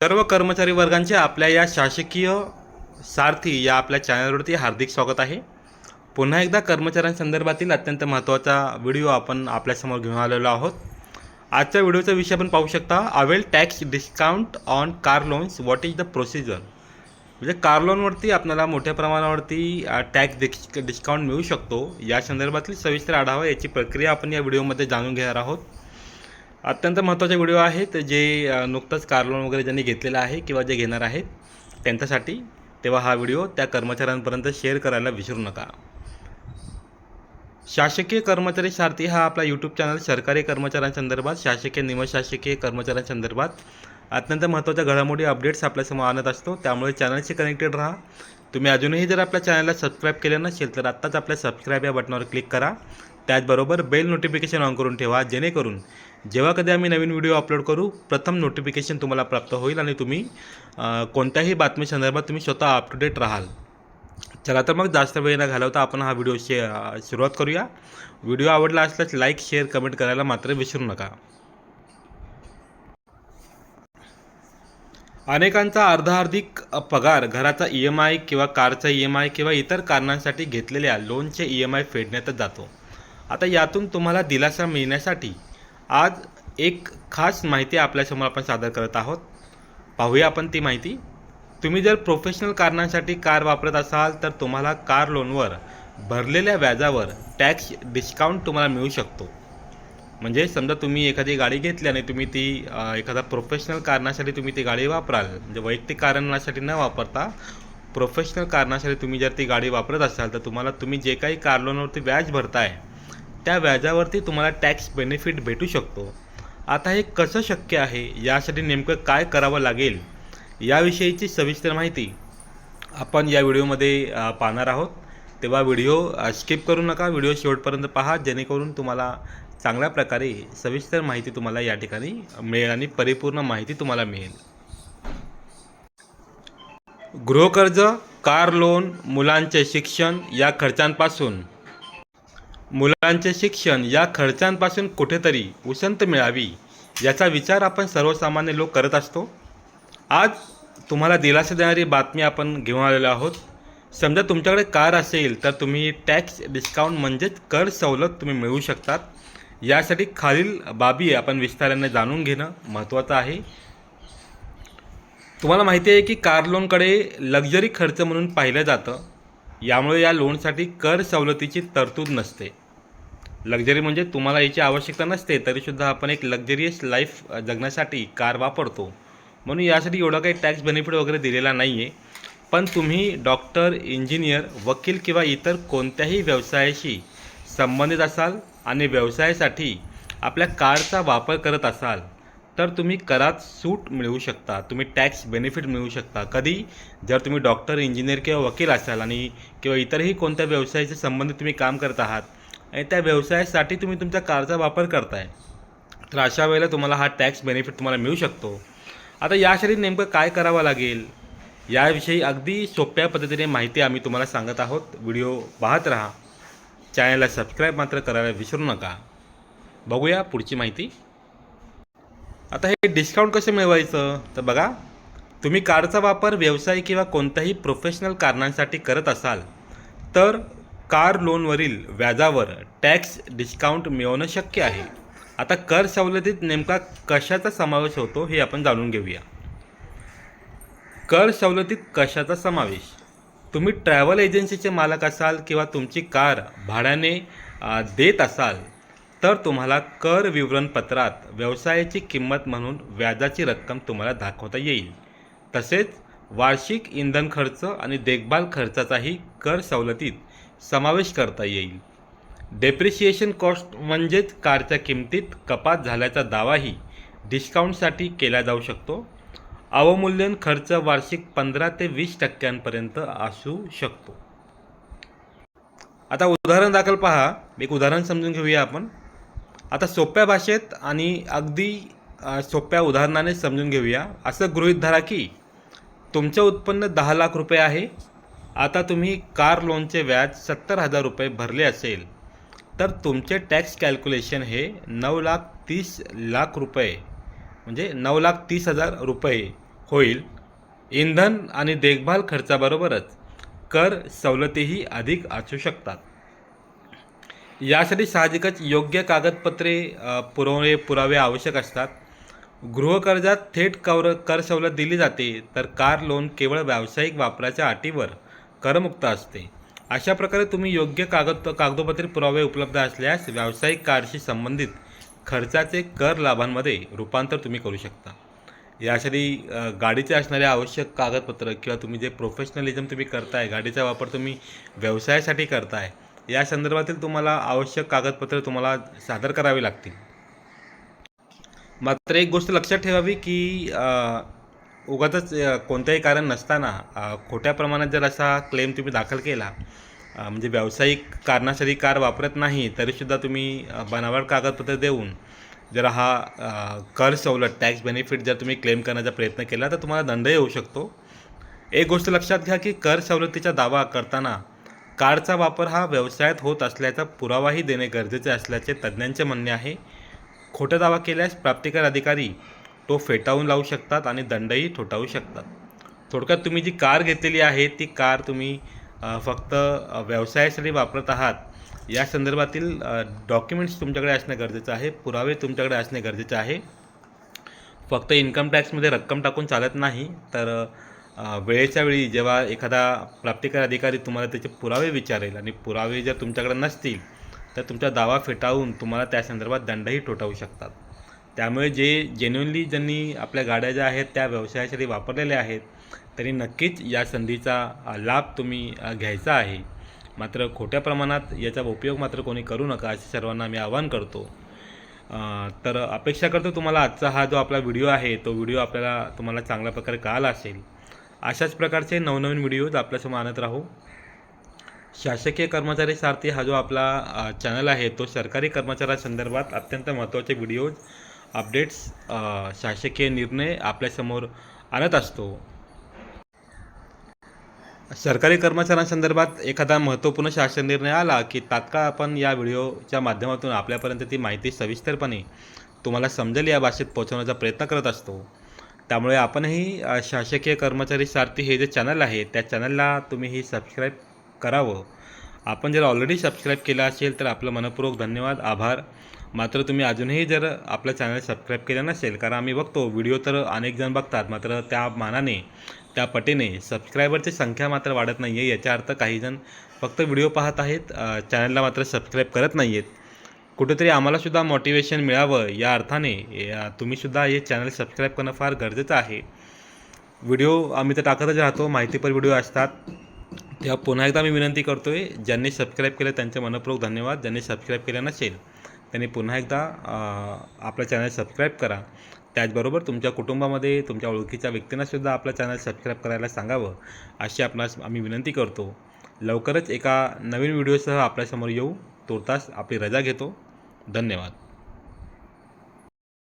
सर्व कर्मचारी वर्गांचे आपल्या या शासकीय सारथी या आपल्या चॅनलवरती हार्दिक स्वागत आहे। पुन्हा एकदा कर्मचाऱ्यांसंदर्भातील अत्यंत महत्त्वाचा व्हिडिओ आपण आपल्यासमोर घेऊन आलेलो आहोत। आजच्या व्हिडिओचा विषय आपण पाहू शकता, avail tax discount on car loans, what is the procedure. म्हणजे कार लोनवरती आपल्याला मोठ्या प्रमाणावरती टॅक्स डिस्काउंट मिळू शकतो। या संदर्भातील सविस्तर आढावा याची प्रक्रिया आपण या व्हिडिओमध्ये जाणून घेणार आहोत। अत्यंत महत्त्वाचे व्हिडिओ आहेत जे नुकतंच कार लोन वगैरे ज्यांनी घेतलेलं आहे किंवा जे घेणार आहेत त्यांच्यासाठी, तेव्हा हा व्हिडिओ त्या कर्मचाऱ्यांपर्यंत शेअर करायला विसरू नका। शासकीय कर्मचारी सारथी हा आपला यूट्यूब चॅनल सरकारी कर्मचाऱ्यांसंदर्भात, शासकीय निमशासकीय कर्मचाऱ्यांसंदर्भात अत्यंत महत्त्वाच्या घडामोडी अपडेट्स आपल्यासमोर आणत असतो। त्यामुळे चॅनलशी कनेक्टेड राहा। तुम्ही अजूनही जर आपल्या चॅनलला सबस्क्राईब केले नसेल तर आत्ताच आपल्या सबस्क्राईब या बटनावर क्लिक करा। त्याचबरोबर बेल नोटिफिकेशन ऑन करून ठेवा, जेणेकरून जेव्हा कधी आम्ही नवीन व्हिडिओ अपलोड करू प्रथम नोटिफिकेशन तुम्हाला प्राप्त होईल आणि तुम्ही कोणत्याही बातमीसंदर्भात तुम्ही स्वतः अप टू डेट राहाल। चला तर मग जास्त वेळ न घालवता आपण हा व्हिडिओ सुरुवात करूया। व्हिडिओ आवडला असल्यास लाईक, शेअर, कमेंट करायला मात्र विसरू नका। अनेकांचा अर्धाधिक पगार घराचा EMI किंवा कारचा EMI किंवा इतर कारणांसाठी घेतलेल्या लोनचे EMI फेडण्यातच जातो। आता यातून तुम्हाला दिलासा मिळण्यासाठी आज एक खास माहिती आपल्यासमोर आपण सादर करत आहोत। पाहूया आपण ती माहिती। तुम्ही जर प्रोफेशनल कारणांसाठी कार वापरत असाल तर तुम्हाला कार लोनवर भरलेल्या व्याजावर टॅक्स डिस्काउंट तुम्हाला मिळू शकतो। म्हणजे समजा तुम्ही एखादी गाडी घेतली आणि तुम्ही ती एखादा प्रोफेशनल कारणासाठी तुम्ही ती गाडी वापराल, म्हणजे वैयक्तिक कारणासाठी न वापरता प्रोफेशनल कारणासाठी तुम्ही जर ती गाडी वापरत असाल तर तुम्ही जे काही कार लोनवरती व्याज भरताय त्या व्याजावरती तुम्हाला टॅक्स बेनिफिट भेटू शकतो। आता हे कसं शक्य आहे, यासाठी नेमकं काय करावं लागेल याविषयीची सविस्तर माहिती आपण या व्हिडिओमध्ये पाहणार आहोत। तेव्हा व्हिडिओ स्किप करू नका, व्हिडिओ शेवटपर्यंत पहा, जेणेकरून तुम्हाला चांगल्या प्रकारे सविस्तर माहिती तुम्हाला या ठिकाणी मिळेल आणि परिपूर्ण माहिती तुम्हाला मिळेल। गृहकर्ज, कार लोन, मुलांचे शिक्षण या खर्चांपासून कुठेतरी उसंत मिळावी याचा विचार आपण सर्वसामान्य लोक करत असतो। आज तुम्हाला दिलासा देणारी बातमी आपण घेऊन आलेलो आहोत। समजा तुमच्याकडे कार असेल तर तुम्ही टॅक्स डिस्काउंट म्हणजेच कर सवलत तुम्ही मिळवू शकतात। यासाठी खालील बाबी आपण विस्ताराने जाणून घेणं महत्त्वाचं आहे। तुम्हाला माहिती आहे की कार लोनकडे लक्झरी खर्च म्हणून पाहिलं जातं, यामुळे या लोनसाठी कर सवलतीची तरतूद नसते। लक्झरी म्हणजे तुम्हाला याची आवश्यकता नसते तरीसुद्धा आपण एक लक्झरियस लाईफ जगण्यासाठी कार वापरतो, म्हणून यासाठी एवढा काही टॅक्स बेनिफिट वगैरे दिलेला नाही आहे। पण तुम्ही डॉक्टर, इंजिनियर, वकील किंवा इतर कोणत्याही व्यवसायाशी संबंधित असाल आणि व्यवसायासाठी आपल्या कारचा वापर करत असाल तर तुम्ही करात सूट मिळवू शकता, तुम्ही टॅक्स बेनिफिट मिळवू शकता। कधी जर तुम्ही डॉक्टर, इंजिनियर किंवा वकील असाल आणि किंवा इतरही कोणत्या व्यवसायाशी संबंधित तुम्ही काम करत आहात आणि त्या व्यवसायासाठी तुम्ही तुमच्या कारचा वापर करताय तर अशा वेळेला तुम्हाला हा टॅक्स बेनिफिट तुम्हाला मिळू शकतो। आता यासाठी नेमकं काय करावं लागेल याविषयी अगदी सोप्या पद्धतीने माहिती आम्ही तुम्हाला सांगत आहोत। व्हिडिओ पाहत राहा, चॅनलला सबस्क्राईब मात्र करायला विसरू नका। बघूया पुढची माहिती। आता हे डिस्काउंट कसं मिळवायचं तर बघा, तुम्ही कारचा वापर व्यवसाय किंवा कोणत्याही प्रोफेशनल कारणांसाठी करत असाल तर कार लोनवरील व्याजावर टॅक्स डिस्काउंट मिळवणं शक्य आहे। आता कर सवलतीत नेमका कशाचा समावेश होतो हे आपण जाणून घेऊया। कर सवलतीत कशाचा समावेश? तुम्ही ट्रॅव्हल एजन्सीचे मालक असाल किंवा तुमची कार भाड्याने देत असाल तर तुम्हाला कर विवरणपत्रात व्यवसायाची किंमत म्हणून व्याजाची रक्कम तुम्हाला दाखवता येईल। तसेच वार्षिक इंधन खर्च आणि देखभाल खर्चाचाही कर सवलतीत समावेश करता येईल। डेप्रिसिएशन कॉस्ट म्हणजेच कारच्या किमतीत कपात झाल्याचा दावाही डिस्काउंटसाठी केला जाऊ शकतो। अवमूल्यन खर्च वार्षिक 15 ते 20% असू शकतो। आता उदाहरण दाखल पहा, एक उदाहरण समजून घेऊया आपण। आता सोप्या भाषेत आणि अगदी सोप्या उदाहरणाने समजून घेऊया। असं गृहीत धरा की तुमचं उत्पन्न 10 लाख रुपये आहे। आता तुम्ही कार लोनचे व्याज 70,000 रुपये भरले असेल तर तुमचे टॅक्स कॅल्क्युलेशन हे 9,30,00,000 रुपये म्हणजे 9,30,000 रुपये होईल. इंधन आणि देखभाल खर्चाबरोबरच कर सवलतीही अधिक असू शकतात. यासाठी साहजिकच योग्य कागदपत्रे पुरावे आवश्यक असतात. गृहकर्जात थेट कर सवलत दिली जाते, तर कार लोन केवळ व्यावसायिक वापराच्या अटीवर करमुक्त असते. अशा प्रकारे तुम्ही योग्य कागदोपत्री पुरावे उपलब्ध असल्यास व्यावसायिक कारशी संबंधित खर्चाचे कर लाभांमध्ये रूपांतर तुम्ही करू शकता. यासाठी गाडीचे असणारे आवश्यक कागदपत्र किंवा तुम्ही जे प्रोफेशनलिझम तुम्ही करताय, गाडीचा वापर तुम्ही व्यवसायासाठी करताय, या संदर्भातील तुम्हाला आवश्यक कागदपत्रे तुम्हाला सादर करावी लागतील. मात्र एक गोष्ट लक्षात ठेवावी की उगाचच कोणत्याही कारण नसताना खोट्या प्रमाणात जर असा क्लेम तुम्ही दाखल केला, म्हणजे व्यावसायिक कारणासाठी कार वापरत नाही तरीसुद्धा तुम्ही बनावट कागदपत्र देऊन जर हा कर सवलत टॅक्स बेनिफिट जर तुम्ही क्लेम करण्याचा प्रयत्न केला तर तुम्हाला दंडही होऊ शकतो. एक गोष्ट लक्षात घ्या की कर सवलतीचा दावा करताना कारचा वापर हा व्यवसायात होत असल्याचा पुरावाही देणे गरजेचे असल्याचे तज्ज्ञांचे म्हणणे आहे. खोटा दावा केल्यास प्राप्तिकर अधिकारी तो फेटाळून लावू शकतात आणि दंडही ठोठावू शकतात. थोडक्यात तुम्ही जी कार घेतलेली आहे ती कार तुम्ही फक्त व्यवसायासाठी वापरत आहात, या संदर्भातील डॉक्युमेंट्स तुमच्याकडे असणे गरजेचं आहे, पुरावे तुमच्याकडे असणे गरजेचे आहे. फक्त इन्कम टॅक्समध्ये रक्कम टाकून चालत नाही, तर वेळेच्या वेळी जेव्हा एखादा प्राप्तिकर अधिकारी तुम्हाला त्याचे पुरावे विचारेल आणि पुरावे जर तुमच्याकडे नसतील तर तुमचा दावा फेटाळून तुम्हाला त्या संदर्भात दंडही ठोठावू शकतात. त्यामुळे जेन्युइनली ज्यांनी आपल्या गाड्या ज्या आहेत त्या व्यवसायासाठी वापरलेल्या आहेत त्यांनी नक्कीच या संधीचा लाभ तुम्ही घ्यायचा आहे. मात्र खोट्या प्रमाणात याचा उपयोग मात्र कोणी करू नका असे सर्वांना मी आवाहन करतो. तर अपेक्षा करतो तुम्हाला आजचा हा जो आपला व्हिडिओ आहे तो व्हिडिओ तुम्हाला चांगल्या प्रकारे कळाला असेल. अशाच प्रकारचे नवनवीन व्हिडिओज आपल्यासमोर आणत राहू. शासकीय कर्मचारी सारथी हा जो आपला चॅनल आहे तो सरकारी कर्मचाऱ्यांसंदर्भात अत्यंत महत्त्वाचे व्हिडिओज, अपडेट्स, शासकीय निर्णय आपल्यासमोर आणत असतो. सरकारी कर्मचाऱ्यांसंदर्भात एखादा महत्त्वपूर्ण शासन निर्णय आला की तात्काळ आपण या व्हिडिओच्या माध्यमातून आपल्यापर्यंत ती माहिती सविस्तरपणे तुम्हाला समजेल या भाषेत पोहोचवण्याचा प्रयत्न करत असतो. त्यामुळे आपणही शासकीय कर्मचारी सारथी हे जे चॅनल आहे त्या चॅनलला तुम्हीही सबस्क्राईब करावं. आपण जर ऑलरेडी सबस्क्राईब केलं असेल तर आपलं मनपूर्वक धन्यवाद, आभार. मात्र तुम्ही अजूनही जर आपलं चॅनल सबस्क्राईब केलं नसेल, कारण आम्ही बघतो व्हिडिओ तर अनेक जण बघतात, मात्र त्या मानाने त्या पटीने सबस्क्रायबरची संख्या मात्र वाढत नाही आहे. याचा अर्थ काही जण फक्त व्हिडिओ पाहत आहेत, चॅनलला मात्र सबस्क्राईब करत नाही आहेत. कुठेतरी आम्हालासुद्धा मोटिवेशन मिळावं या अर्थाने तुम्हीसुद्धा हे चॅनल सबस्क्राईब करणं फार गरजेचं आहे. व्हिडिओ आम्ही तर टाकतच राहतो, माहितीपर व्हिडिओ असतात. तेव्हा पुन्हा एकदा मी विनंती करतो आहे, ज्यांनी सबस्क्राईब केलं त्यांचे मनपूर्वक धन्यवाद. ज्यांनी सबस्क्राईब केलं नसेल त्यांनी पुन्हा एकदा आपलं चॅनल सबस्क्राईब करा. त्याचबरोबर तुमच्या कुटुंबामध्ये तुमच्या ओळखीच्या व्यक्तींनासुद्धा आपलं चॅनल सबस्क्राईब करायला सांगावं अशी आपणास आम्ही विनंती करतो. लवकरच एका नवीन व्हिडिओसह आपल्यासमोर येऊ. तूर्तास आपली रजा घेतो. धन्यवाद.